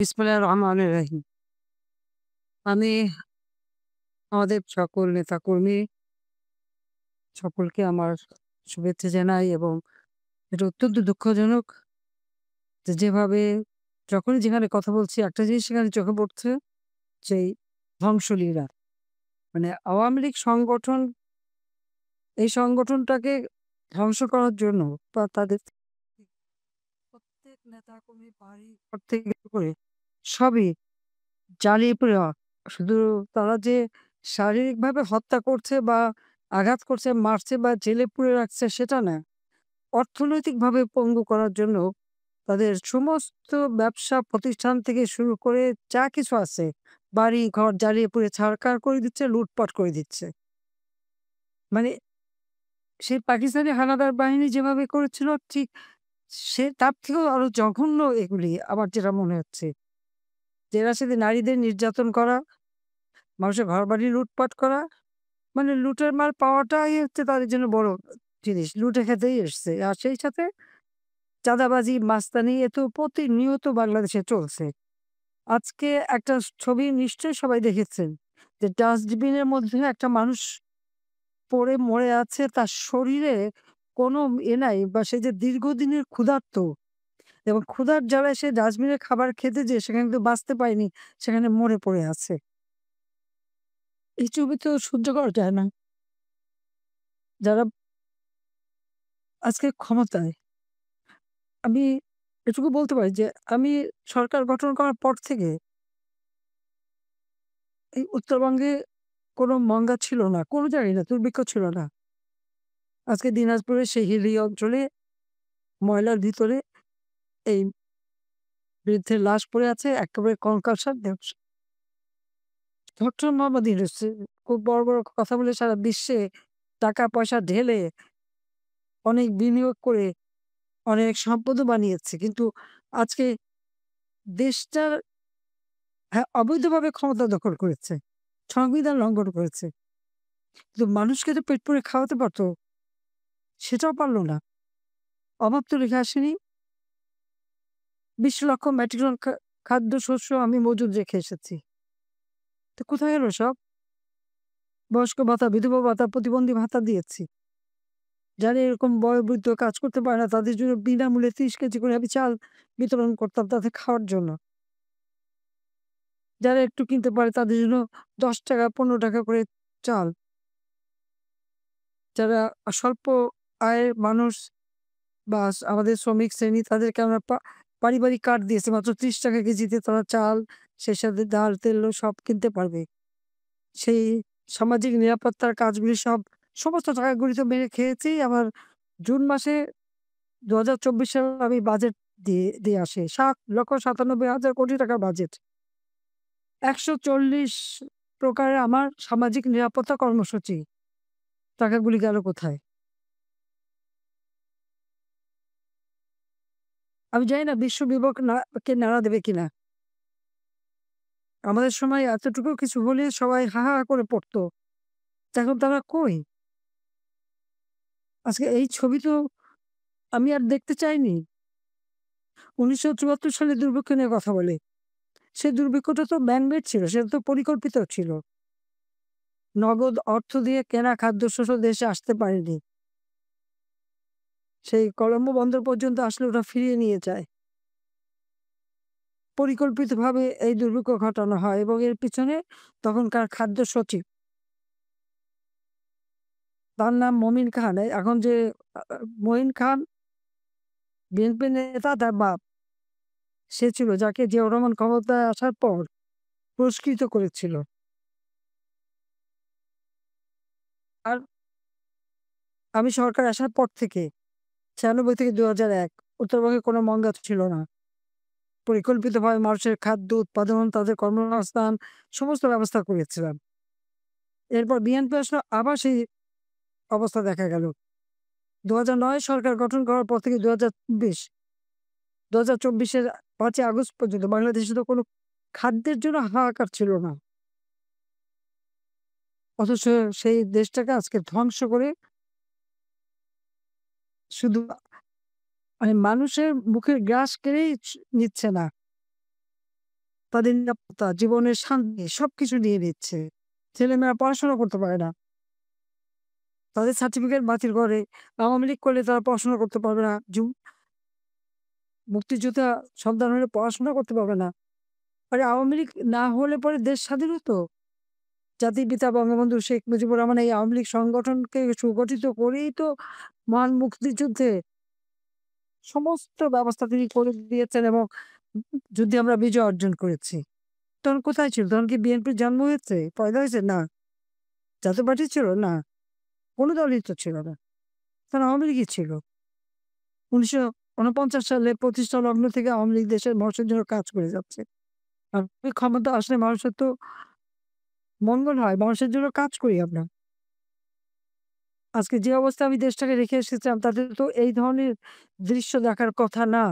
বিসমিল্লাহির রহমানির রহিম। আমি আমাদের সকল নেতাকর্মী সকলকে আমার শুভেচ্ছা জানাই এবং এটা অত্যন্ত দুঃখজনক যে যেভাবে যখনই যেখানে কথা বলছি একটা জিনিস সেখানে চোখে পড়ছে সেই ধ্বংসলীলা। মানে আওয়ামী লীগ সংগঠন এই সংগঠনটাকে ধ্বংস করার জন্য বা তাদের প্রত্যেক নেতাকর্মী বাড়ি ঘর থেকে শুরু করে সবই জ্বালিয়ে পুড়ে শুধু তারা যে শারীরিকভাবে হত্যা করছে বা আঘাত করছে, মারছে বা জেলে পুরে রাখছে সেটা না। অর্থনৈতিকভাবে পঙ্গু করার জন্য তাদের সমস্ত ব্যবসা প্রতিষ্ঠান থেকে শুরু করে যা কিছু আছে, বাড়ি-ঘর জ্বালিয়ে পুড়িয়ে ছারখার করে দিচ্ছে, লুটপাট করে দিচ্ছে। মানে সেই পাকিস্তানি হানাদার বাহিনী যেভাবে করেছিল ঠিক তার থেকেও আরো জঘন্য এগুলি আমার যেটা মনে হচ্ছে। যে এরা শুধু নারীদের নির্যাতন করা, মানুষের ঘরবাড়ি লুটপাট করা, মানে লুটের মাল পাওয়াটাই হচ্ছে তাদের জন্য বড় জিনিস। লুটে খেতেই এসছে। আর সেই সাথে চাঁদাবাজি, মাস্তানি এ তো প্রতিনিয়ত বাংলাদেশে চলছে। আজকে একটা ছবি নিশ্চয়ই সবাই দেখেছেন যে ডাস্টবিনের মধ্যে একটা মানুষ পড়ে মরে আছে। তার শরীরে কোনো নাই বা সে যে দীর্ঘদিনের ক্ষুধার্ত এবং ক্ষুধার জ্বালায় সে ডাস্টবিনের খাবার খেতে যেয়ে সেখানে কিন্তু বাঁচতে পারেনি। সেখানে মরে পড়ে আছে। এই ছবি তো সহ্য করা যায় না। যারা আজকে ক্ষমতায় আমি এটুকু বলতে পারি যে আমি সরকার গঠন করার পর থেকে এই উত্তরবঙ্গে কোনো মঙ্গা ছিল না, কোনো জায়গায় না, দুর্ভিক্ষ ছিল না। আজকে দিনাজপুরের সেই হিলি অঞ্চলে ময়লার ভিতরে এই বৃদ্ধের লাশ পড়ে আছে, একেবারে কঙ্কালসার দেহ। ডক্টর মোহাম্মদ ইউনূস খুব বড়, বড় কথা বলে সারা বিশ্বে টাকা পয়সা ঢেলে অনেক বিনিয়োগ করে অনেক সম্পদও বানিয়েছে। কিন্তু আজকে দেশটার হ্যাঁ, অবৈধভাবে ক্ষমতা দখল করেছে। সংবিধান লঙ্ঘন করেছে। কিন্তু মানুষকে তো পেট পুরে খাওয়াতে পারত, সেটাও পারল না। অভাব তো রেখে আসেনি। ২০ লক্ষ মেট্রিক টন খাদ্যশস্য আমি মজুদ রেখে এসেছি। তো কোথায় গেল সব? বয়স্ক ভাতা, বিধবা ভাতা, প্রতিবন্ধী ভাতা দিয়েছি। যারা এরকম বয়োবৃদ্ধ কাজ করতে পারে না তাদের জন্য বিনামূল্যে ৩০ কেজি করে আমি চাল বিতরণ করতাম তাদের খাওয়ার জন্য। যারা একটু কিনতে পারে তাদের জন্য ৳১০ ৳১৫ করে চাল। যারা স্বল্প আয়ের মানুষ বা আমাদের শ্রমিক শ্রেণী তাদেরকে আমরা পারিবারিক কার্ড দিয়েছি। মাত্র ৳৩০ কেজিতে তারা চাল, সেই সাথে ডাল, তেল সব কিনতে পারবে। সেই সামাজিক নিরাপত্তার কাজগুলি সমস্ত টাকাগুলি তো মেরে খেয়েছি। আবার জুন মাসে ২০২৪ সালে আমি বাজেট দিয়ে আসি। ৳৭,৯৭,০০০ বাজেট। ১৪০ প্রকারের আমার সামাজিক নিরাপত্তা কর্মসূচি। টাকাগুলি গেল কোথায়? আমি জানি না বিশ্ব বিবেক কে নাড়া দেবে কিনা? আমাদের সময় এতটুকু কিছু হলে সবাই হা, হা করে পড়তো। এখন তারা কই? আজকে এই ছবি তো আমি আর দেখতে চাইনি। ১৯৭৪ সালে দুর্ভিক্ষ নিয়ে কথা বলে। সেই দুর্ভিক্ষটা তো ম্যান মেড ছিল, সেটা তো পরিকল্পিত ছিল। নগদ অর্থ দিয়ে কেনা খাদ্যশস্য দেশে আসতে পারেনি। সেই কলম্বো বন্দর পর্যন্ত আসলে ওটা ফিরিয়ে নিয়ে যায়। পরিকল্পিতভাবে এই দুর্ভিক্ষ ঘটানো হয় এবং এর পিছনে তখনকার খাদ্য সচিব, তার নাম মমিন খান। এখন যে আ আ মঈন খান বিএনপি নেতা তার বাপ। সে ছিল যাকে জিয়াউর রহমান ক্ষমতায় আসার পর পুরস্কৃত করেছিল। আর আমি সরকার আসার পর থেকে ৯৬ থেকে ২০০১ উত্তরবঙ্গে কোনো মঙ্গা ছিল না। পরিকল্পিতভাবে মানুষের খাদ্য উৎপাদন, তাদের কর্মসংস্থান সমস্ত ব্যবস্থা করেছিলাম। এরপর বিএনপি আসলো আবার সেই অবস্থা দেখা গেল। ২০০৯ সরকার গঠন করার পর থেকে ২০২৪ এর ৫ই আগস্ট পর্যন্ত বাংলাদেশে তো কোনো খাদ্যের জন্য হাহাকার ছিল না। অথচ সেই দেশটাকে আজকে ধ্বংস করে শুধু মানে মানুষের মুখের গ্রাস কেড়েই নিচ্ছে না। তাদের নিরাপত্তা, জীবনের শান্তি সবকিছু নিয়ে নিচ্ছে। ছেলেমেয়েরা পড়াশোনা করতে পারে না। তাদের সার্টিফিকেট বাতিল করে। আওয়ামী লীগ করলে তারা পড়াশোনা করতে পারবে না। মুক্তিযোদ্ধা সন্তান হলে পড়াশোনা করতে পারবে না। আরে আওয়ামী লীগ না হলে পরে দেশ স্বাধীন হতো? জাতির পিতা বঙ্গবন্ধু শেখ মুজিবুর রহমান এই আওয়ামী লীগ সংগঠনকে সুগঠিত করেই তো মহান মুক্তিযুদ্ধে সমস্ত ব্যবস্থা তিনি করে দিয়েছেন এবং যুদ্ধে আমরা বিজয় অর্জন করেছি। তখন কোথায় ছিল? তখন কি বিএনপির জন্ম হয়েছে, পয়দা হয়েছে? না। জাতীয় পার্টি ছিল? না। কোনো দলই তো ছিল না। তখন আওয়ামী লীগই ছিল। 1949 সালে প্রতিষ্ঠা লগ্ন থেকে আওয়ামী লীগ দেশের মানুষের জন্য কাজ করে যাচ্ছে। আর ক্ষমতা আসলে মানুষের তো মঙ্গল হয়, মানুষের জন্য কাজ করি আমরা। আজকে যে অবস্থা আমি দেশটাকে রেখে এসেছিলাম তাতে তো এই ধরনের দৃশ্য দেখার কথা না।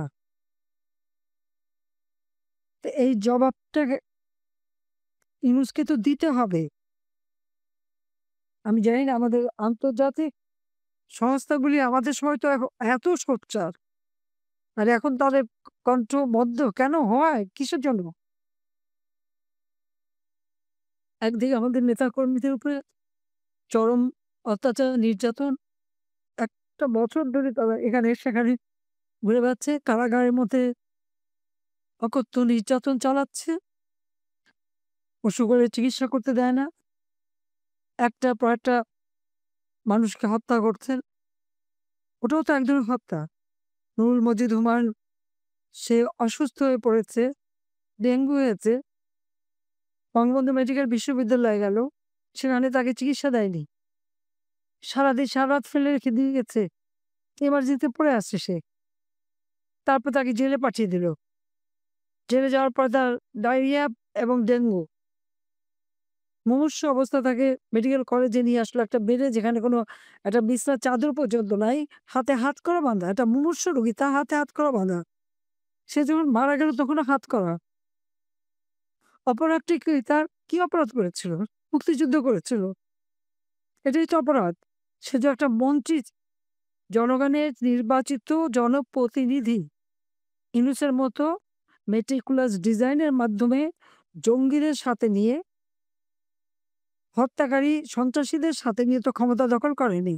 তো এই জবাবটা ইউনূসকে তো দিতে হবে। আমি জানি না আমাদের আন্তর্জাতিক সংস্থাগুলি আমাদের সময় তো এত সোচ্চার। আর এখন তাদের কণ্ঠ বদ্ধ কেন হয়? কিসের জন্য? একদিকে আমাদের নেতাকর্মীদের উপরে চরম অত্যাচার, নির্যাতন। একটা বছর ধরে তারা এখানে সেখানে ঘুরে বেড়াচ্ছে। কারাগারের মধ্যে অকথ্য নির্যাতন চালাচ্ছে। পশু করে চিকিৎসা করতে দেয় না। একটার পর একটা মানুষকে হত্যা করছেন। ওটাও তো এক ধরনের হত্যা। নুরুল মজিদ হুমায়ুন সে অসুস্থ হয়ে পড়েছে, ডেঙ্গু হয়েছে। বঙ্গবন্ধু মেডিকেল বিশ্ববিদ্যালয়ে গেল। সেখানে তাকে চিকিৎসা দেয়নি। সারাদিন সারারাত ফেলে রেখে দিয়ে গেছে। এমার্জেন্সিতে পড়ে আসছে সে। তারপর তাকে জেলে পাঠিয়ে দিল। জেলে যাওয়ার পর তার ডায়রিয়া এবং ডেঙ্গু। মুমূর্ষু অবস্থা তাকে মেডিকেল কলেজে নিয়ে আসলো। একটা বেডে যেখানে কোনো একটা বিছানার চাদর পর্যন্ত নাই। হাতে হাতকড়া বাঁধা। একটা মুমূর্ষু রোগী, তার হাতে হাতকড়া বাঁধা। সে যখন মারা গেল তখনও হাতকড়া। অপরাধটি কি? তার কি অপরাধ করেছিল? মুক্তিযুদ্ধ করেছিল। এটাই তো অপরাধ। সে যে একটা মন্ত্রী, জনগণের নির্বাচিত জনপ্রতিনিধি। ইউনূসের মতো মেটিকুলাস ডিজাইনের মাধ্যমে জঙ্গিদের সাথে নিয়ে, হত্যাকারী সন্ত্রাসীদের সাথে নিয়ে তো ক্ষমতা দখল করেনি।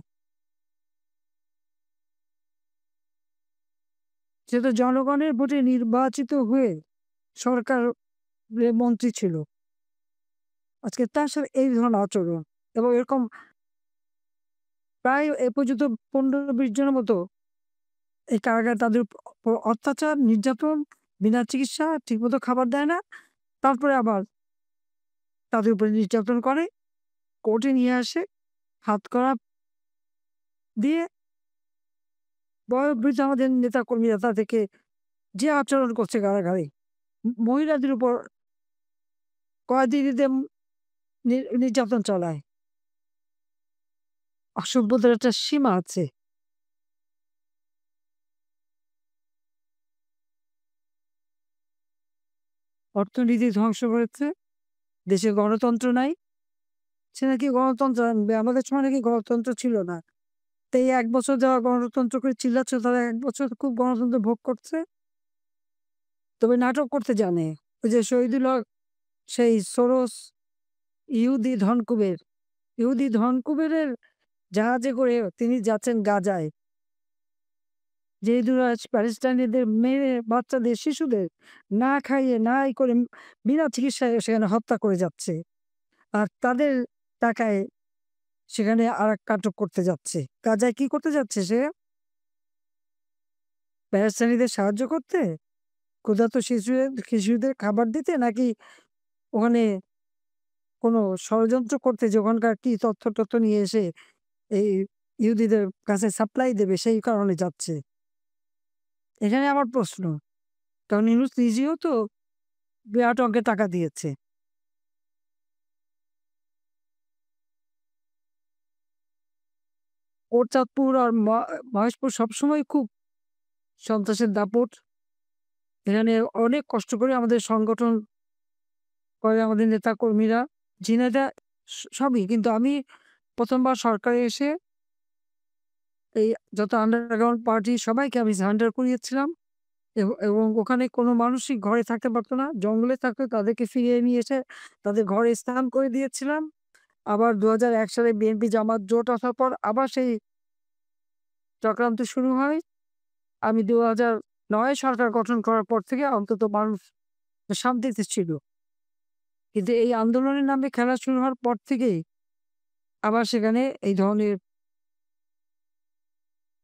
সে তো জনগণের ভোটে নির্বাচিত হয়ে সরকারের মন্ত্রী ছিল। আজকে তার সাথে এই ধরনের আচরণ এবং এরকম প্রায় এ পর্যন্ত 15-20 জনের মতো এই কারাগারে তাদের উপর অত্যাচার, নির্যাতন, বিনা চিকিৎসা, ঠিকমতো খাবার দেয় না। তারপরে আবার তাদের উপরে নির্যাতন করে, কোর্টে নিয়ে আসে, হাতকড়া দিয়ে বয়োবৃদ্ধ আমাদের নেতাকর্মীরা তাদেরকে যে আচরণ করছে কারাগারে। মহিলাদের উপর কয়েদিদের নির্যাতন চালায়। অসভ্যতার একটা সীমা আছে। অর্থনীতি ধ্বংস করেছে। দেশে গণতন্ত্র নাই। সে নাকি গণতন্ত্র আনবে। আমাদের সময় নাকি গণতন্ত্র ছিল না। তো এই ১ বছর যারা গণতন্ত্র করে চিল্লাচ্ছে তারা ১ বছর খুব গণতন্ত্র ভোগ করছে। তবে নাটক করতে জানে। ওই যে শহীদুল হক, সেই সোরস, ইহুদি ধনকুবেরের জাহাজে করে তিনি যাচ্ছেন গাজায়। যে যুবরাজ প্যালেস্টাইনিদের মেয়ে বাচ্চাদের, শিশুদের না খাইয়ে নাই করে বিনা চিকিৎসায় সেখানে হত্যা করে যাচ্ছে। আর তাদের টাকায় সেখানে আরেক নাটক করতে যাচ্ছে। গাজায় কি করতে যাচ্ছে সে? প্যালেস্টাইনিদের সাহায্য করতে? ক্ষুধার্ত শিশুদের খাবার দিতে? নাকি ওখানে কোনো ষড়যন্ত্র করতে যে ওখানকার কি তথ্য-টথ্য নিয়ে এসে এই ইহুদিদের কাছে সাপ্লাই দেবে সেই কারণে যাচ্ছে? এখানে আমার প্রশ্ন। কারণ ইউনূস নিজেও তো বিরাট অঙ্কের টাকা দিয়েছে। চাঁদপুর আর মহেশপুর সবসময় খুব সন্ত্রাসের দাপট। এখানে অনেক কষ্ট করে আমাদের সংগঠন করে আমাদের নেতাকর্মীরা। ঝিনাইদহ সবই। কিন্তু আমি ১ম বার সরকারে এসে এই যত আন্ডারগ্রাউন্ড পার্টি সবাইকে আমি সারেন্ডার করিয়েছিলাম। এবং ওখানে কোনো মানুষই ঘরে থাকতে পারত না। জঙ্গলে থাকতো, তাদেরকে ফিরিয়ে নিয়ে এসে তাদের ঘরে স্থান করে দিয়েছিলাম। আবার ২০০১ সালে বিএনপি জামাত জোট আসার পর আবার সেই চক্রান্ত শুরু হয়। আমি ২০০৯ সরকার গঠন করার পর থেকে অন্তত মানুষ শান্তিতে ছিল। কিন্তু এই আন্দোলনের নামে খেলা শুরু হওয়ার পর থেকেই আবার সেখানে এই ধরনের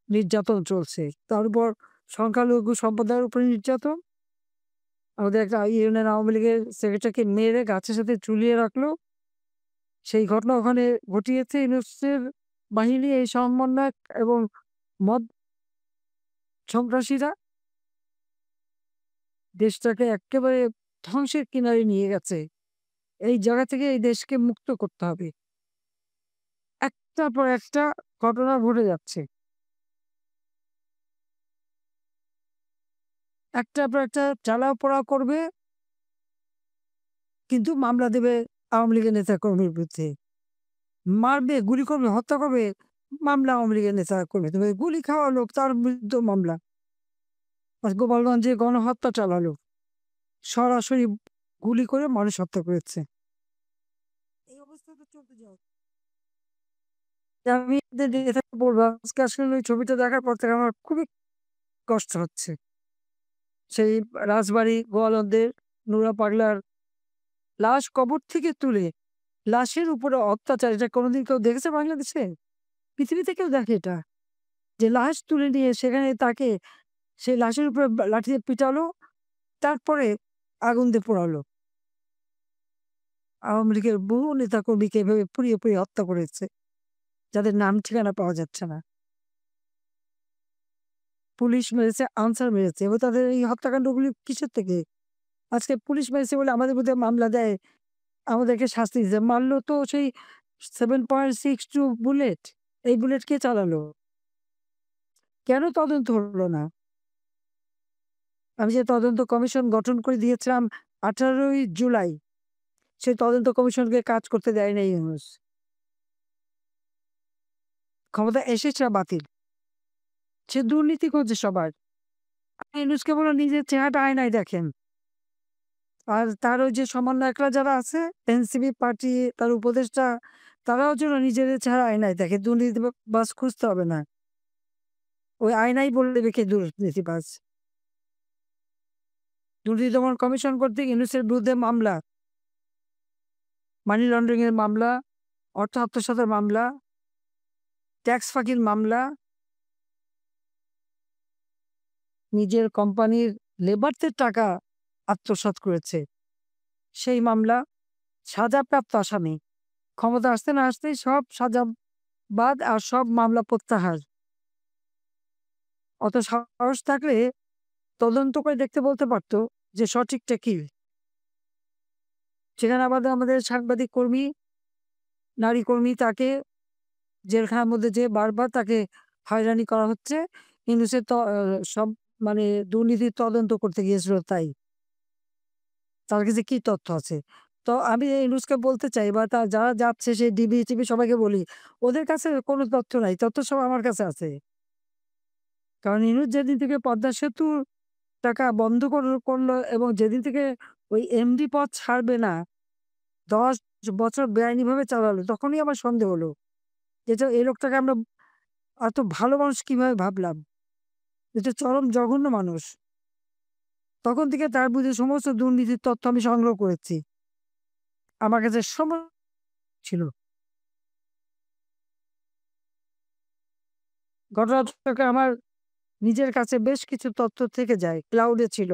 নির্যাতন চলছে। তার উপর সংখ্যালঘু সম্প্রদায়ের উপরে নির্যাতন। আমাদের একটা ইউনিয়ন আওয়ামী লীগের সেক্রেটারিকে মেরে গাছের সাথে ঝুলিয়ে রাখলো। সেই ঘটনা ওখানে ঘটিয়েছে ইউনূসের বাহিনী, এই সমন্বয়ক এবং মব সন্ত্রাসীরা দেশটাকে এক্কেবারে ধ্বংসের কিনারে নিয়ে গেছে। এই জায়গা থেকে এই দেশকে মুক্ত করতে হবে। একটার পর একটা ঘটনা ঘটে যাচ্ছে। একটার পর একটা জ্বালাও পোড়াও করবে, কিন্তু মামলা দেবে আওয়ামী লীগের নেতাকর্মীর বিরুদ্ধে। মারবে, গুলি করবে, হত্যা করবে, মামলা আওয়ামী লীগের নেতাকর্মী। তবে গুলি খাওয়া লোক তার বিরুদ্ধেও মামলা। আজ গোপালগঞ্জে গণহত্যা চালালো, সরাসরি গুলি করে মানুষ হত্যা করেছে। এই অবস্থা তো চলতে যাও। আমি এটা বলবো, আজকে আসলে ওই ছবিটা দেখার পর থেকে আমার খুবই কষ্ট হচ্ছে। সেই রাজবাড়ী গোয়ালন্দের নুরা পাগলার লাশ কবর থেকে তুলে লাশের উপরে অত্যাচার, এটা কোনোদিন কেউ দেখেছে বাংলাদেশে? পৃথিবীতে কেউ দেখে এটা? যে লাশ তুলে নিয়ে সেখানে তাকে সেই লাশের উপরে লাঠি দিয়ে পিটালো, তারপরে আগুন দিয়ে পোড়ালো। আওয়ামী লীগের বহু নেতাকর্মীকে এভাবে পুড়িয়ে পুড়িয়ে হত্যা করেছে, যাদের নাম ঠিকানা পাওয়া যাচ্ছে না। পুলিশ মেরেছে, আনসার মেরেছে, এবং তাদের এই হত্যাকাণ্ডগুলি কিসের থেকে? আজকে পুলিশ মেরেছে বলে আমাদের বিরুদ্ধে মামলা দেয়, আমাদেরকে শাস্তি দিচ্ছে। মারলো তো সেই 7.62 বুলেট। এই বুলেট কে চালালো? কেন তদন্ত হলো না? আমি যে তদন্ত কমিশন গঠন করে দিয়েছিলাম 18ই জুলাই, সেই তদন্ত কমিশনকে কাজ করতে দেয় নাই ইউনূস। ক্ষমতা এসেছে বাতিল। সে দুর্নীতি করছে সবার। ইউনূসকে বলল নিজের চেহারাটা আয়নায় দেখেন। আর তার ওই যে সমন্বয়করা যারা আছে, এনসিপি পার্টি, তার উপদেষ্টা, তারাও যেন নিজেদের চেহারা আয়নায় দেখে। দুর্নীতিবাজ খুঁজতে হবে না, ওই আয়নাই বলে দেবে কে দুর্নীতিবাজ। দুর্নীতি দমন কমিশন কর্তৃক ইউনূসের বিরুদ্ধে মামলা, মানি লন্ডারিং এর মামলা, অর্থ আত্মসাতের মামলা, ট্যাক্স ফাঁকির মামলা, নিজের কোম্পানির লেবারদের টাকা আত্মসাৎ করেছে সেই মামলা, সাজাপ্রাপ্ত আসামি। ক্ষমতা আসতে না আসতেই সব সাজা বাদ আর সব মামলা প্রত্যাহার। অত সাহস থাকলে তদন্ত করে দেখতে বলতে পারতো যে সঠিকটা কি। সেখানে আবার আমাদের সাংবাদিক কর্মী, নারী কর্মী, তাকে জেলখানার মধ্যে যে বারবার তাকে হয়রানি করা হচ্ছে। কিন্তু সে সব মানে দুর্নীতির তদন্ত করতে গিয়েছিল, তাই তার কাছে কি তথ্য আছে? তো আমি এই ইউনূসকে বলতে চাই, বা তার যারা যাচ্ছে সেই ডিবি টিবি সবাইকে বলি, ওদের কাছে কোনো তথ্য নাই, তথ্য সব আমার কাছে আছে। কারণ ইউনূস যেদিন থেকে পদ্মা সেতুর টাকা বন্ধ করলো এবং যেদিন থেকে ওই এমডি পদ ছাড়বে না, ১০ বছর বেআইনিভাবে চালালো, তখনই আমার সন্দেহ হলো যে এই লোকটাকে আমরা এত ভালো মানুষ কিভাবে ভাবলাম। এটা চরম জঘন্য মানুষ। তখন থেকে তার বিরুদ্ধে সমস্ত দুর্নীতির তথ্য আমি সংগ্রহ করেছি। আমার কাছে সময় ছিল। ঘটনাচক্রে আমার নিজের কাছে বেশ কিছু তথ্য থেকে যায়, ক্লাউডে ছিল।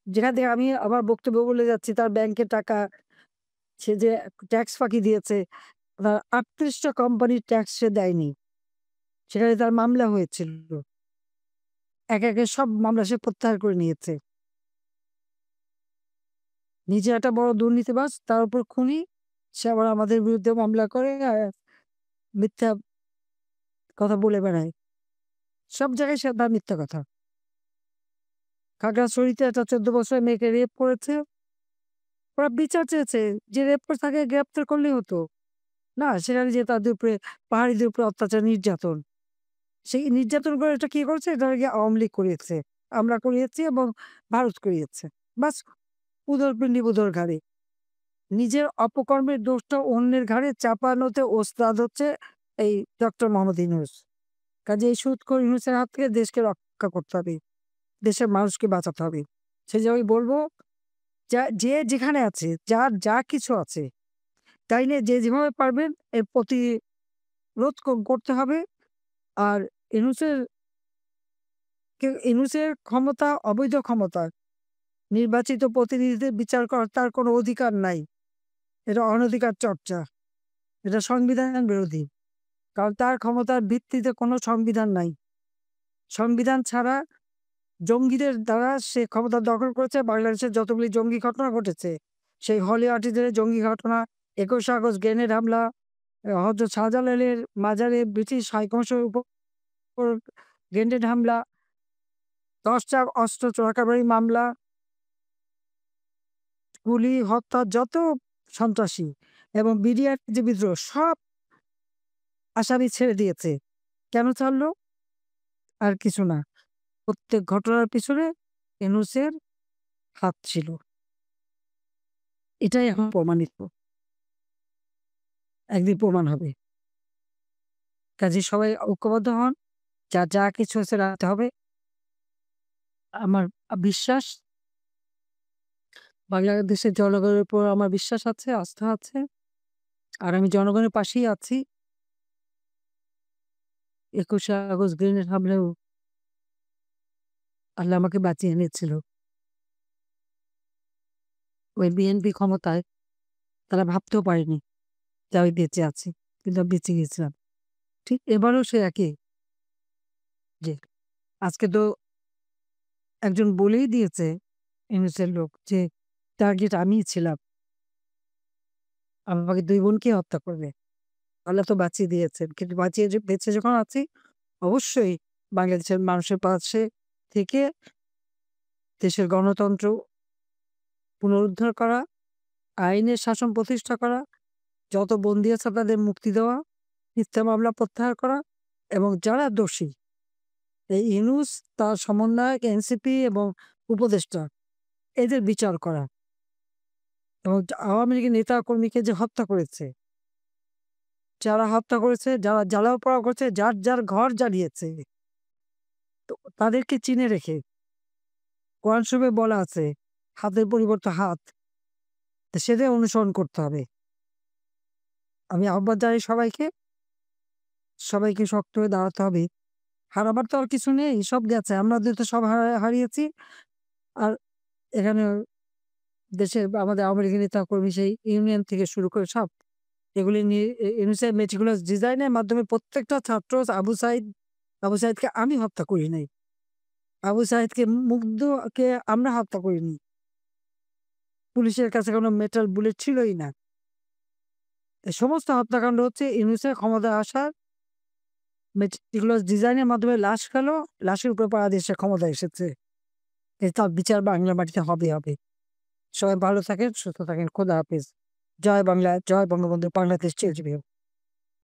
যেখান থেকে আমি আবার বক্তব্য বলে যাচ্ছি, তার ব্যাংকের টাকা, সে যে ট্যাক্স ফাঁকি দিয়েছে, ৩৮টা কোম্পানির ট্যাক্স সে দেয়নি, সেখানে তার মামলা হয়েছিল। একে একে সব মামলা সে প্রত্যাহার করে নিয়েছে। নিজে একটা বড় দুর্নীতিবাজ, তার উপর খুনি, সে আবার আমাদের বিরুদ্ধে মামলা করে আর মিথ্যা কথা বলে বেড়ায়। সব জায়গায় সে তার মিথ্যা কথা। খাগড়াছড়িতে একটা ১৪ বছরের মেয়েকে রেপ করেছে, ওরা বিচার চেয়েছে যে রেপ করে তাকে গ্রেপ্তার করলেই হতো। না, সেখানে যে তাদের উপরে, পাহাড়িদের উপরে অত্যাচার, নির্যাতন। সেই নির্যাতন করে এটা কি করেছে? এটা নাকি আওয়ামী লীগ করেছে। আমরা করিয়েছি এবং ভারত করিয়েছে। বাস উদর পিণ্ডি উদর ঘাড়ে। নিজের অপকর্মের দোষটা অন্যের ঘাড়ে চাপানোতে ওস্তাদ হচ্ছে এই ডক্টর মোহাম্মদ ইউনূস। কাজেই এই সুদখোর ইউনূসের হাত থেকে দেশকে রক্ষা করতে হবে। দেশের মানুষকে বাঁচাতে হবে। সেজন্য আমি বলব, যে যেখানে আছে, যার যা কিছু আছে, তাই নিয়ে যে যেভাবে পারবেন এর প্রতিরোধ করতে হবে। আর ইউনূসের ইউনূসের ক্ষমতা অবৈধ ক্ষমতা। নির্বাচিত প্রতিনিধিদের বিচার করার তার কোনো অধিকার নাই। এটা অনধিকার চর্চা। এটা সংবিধান বিরোধী। কারণ তার ক্ষমতার ভিত্তিতে কোনো সংবিধান নাই। সংবিধান ছাড়া জঙ্গিদের দ্বারা সে ক্ষমতা দখল করেছে। বাংলাদেশের যতগুলি জঙ্গি ঘটনা ঘটেছে, সেই হলি আর্টিজানের জঙ্গি ঘটনা, ২১শে আগস্ট গ্রেনেড হামলা, হযরত শাহজালালের মাজারে ব্রিটিশ হাইকমিশনের উপর গ্রেনেড হামলা, ১০টা অস্ত্র চোরাকারবারি মামলা, গুলি, হত্যা, যত সন্ত্রাসী এবং বিডিআর যে বিদ্রোহ, সব আসামি ছেড়ে দিয়েছে। কেন ছাড়লো? আর কিছু না। প্রত্যেক ঘটনার পিছনে ইউনূসের হাত ছিল। এটাই এখন প্রমাণিত। একদিন প্রমাণ হবে। কাজেই সবাই ঐক্যবদ্ধ হন। যার যা কিছু হয়েছে রাখতে হবে। আমার বিশ্বাস, বাংলাদেশের জনগণের উপর আমার বিশ্বাস আছে, আস্থা আছে। আর আমি জনগণের পাশেই আছি। ২১শে আগস্ট গ্রেনেড হামলায়ও আল্লাহ আমাকে বাঁচিয়ে এনেছিল। ওই বিএনপি ক্ষমতায়, তারা ভাবতেও পারেনি যে আমি বেঁচে আছি। কিন্তু আমি বেঁচে গেছিলাম। ঠিক এবারেও সে একই। যে আজকে তো একজন বলেই দিয়েছে ইউনূসের লোক যে টার্গেট আমিই ছিলাম। আমাকে ২ বোনকে হত্যা করবে। আল্লাহ তো বাঁচিয়ে দিয়েছেন। কিন্তু বেঁচে যখন আছি, অবশ্যই বাংলাদেশের মানুষের পাশে থেকে দেশের গণতন্ত্র পুনরুদ্ধার করা, আইনের শাসন প্রতিষ্ঠা করা, যত বন্দী আছে তাদের মুক্তি দেওয়া, মিথ্যা মামলা প্রত্যাহার করা এবং যারা দোষী, এই ইউনূস, তার সমন্বয়ক, এনসিপি এবং উপদেষ্টা, এদের বিচার করা এবং আওয়ামী লীগের নেতা-কর্মীকে যে হত্যা করেছে, যারা হত্যা করেছে, যারা জ্বালাও পোড়াও করেছে, যার, যার ঘর জ্বালিয়েছে, তো তাদেরকে চিনে রেখে কোরআন শরীফে বলা আছে, হাতের পরিবর্তে হাত। তো সেটা অনুসরণ করতে হবে। আমি আহ্বান জানাই সবাইকে, সবাইকে শক্ত হয়ে দাঁড়াতে হবে। হারাবার তো আর কিছু নেই, সব গেছে। আমাদের তো সব হারিয়েছি। আর এখানে দেশের আমাদের আওয়ামী লীগের নেতা-কর্মী, সেই ইউনিয়ন থেকে শুরু করে সব, এগুলি নিয়ে ইউনূসের মেটিকুলাস ডিজাইনের মাধ্যমে প্রত্যেকটা ছাত্র, আবু সাঈদকে আমি হত্যা করি নাই। আবু সাঈদকে, মুগ্ধকে আমরা হত্যা করিনি। পুলিশের কাছে কোনো মেটাল বুলেট ছিলই না। এই সমস্ত হত্যাকাণ্ড হচ্ছে ইউনূসের ক্ষমতায় আসার মেটিকুলাস ডিজাইনের মাধ্যমে লাশ খেলো, লাশের উপরে পাড়া দিয়ে সে ক্ষমতায় এসেছে। তার বিচার বাংলার মাটিতে হবে। সবাই ভালো থাকেন, সুস্থ থাকেন। খোদা হাফেজ। জয় বাংলা, জয় বঙ্গবন্ধু, বাংলাদেশ চিরজীবী হোক।